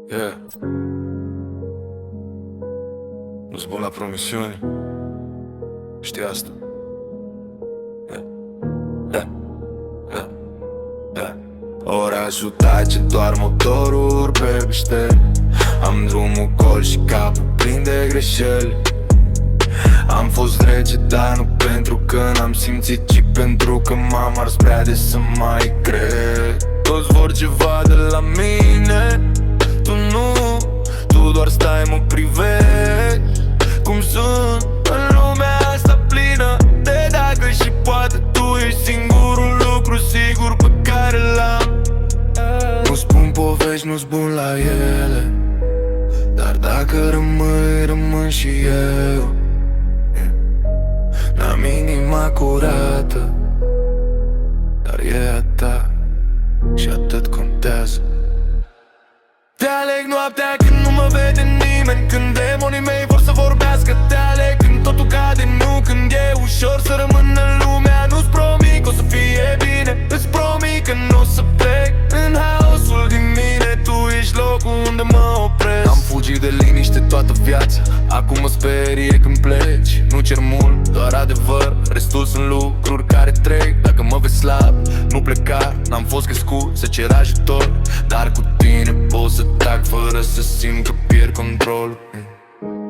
Yeah. Nu-s bun la promisiuni. Știi asta. Yeah. Yeah. Yeah. Yeah. Orașul tace, doar motorul pe biște. Am drumul gol și capul plin de greșeli. Am fost rece, dar nu pentru că n-am simțit, ci pentru că m-am ars prea de să mai cred. Toți vor ceva de la mine, tu nu, tu doar stai, mă privești cum sunt în lumea asta plină de dacă și poate tu ești singurul lucru sigur pe care l-am. Nu spun povești, nu-s bun la ele, dar dacă rămâi, rămân și eu. N-am inima curată, dar e a ta și atât contează. Te aleg noaptea când nu mă vede nimeni, când demonii mei vor să vorbească. Te aleg când totul cade, nu când e ușor să rămân în lumea. Nu-ți promit că o să fie bine, îți promit că nu o să plec în haosul din mine. Tu ești locul unde mă opresc. Am fugit de liniște toată viața, acum mă sperie când pleci. Nu cer mult, doar adevăr, restul sunt lucruri care trec. Dacă mă vezi slab, nu pleca, n-am fost crescut să cer ajutor, dar cu tine pot să tac fără să simt că pierd control.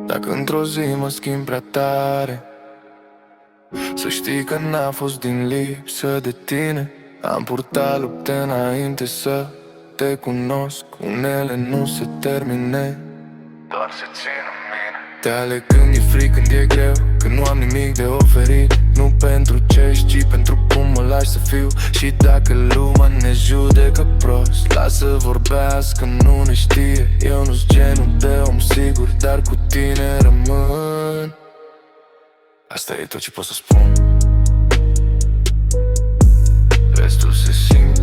Dacă într-o zi mă schimb prea tare, să știi că n-a fost din lipsă de tine. Am purtat lupte înainte să te cunosc, unele nu se termine, doar se țin în mine. Te aleg când e fric, când e greu, când nu am nimic de oferit. Nu pentru ce ești, ci pentru cum mă lași să fiu. Și dacă lumea ne judecă prost, lasă vorbească, nu ne știe. Eu nu-s genul de om sigur, dar cu tine rămân. Asta e tot ce pot să spun, restul se simte.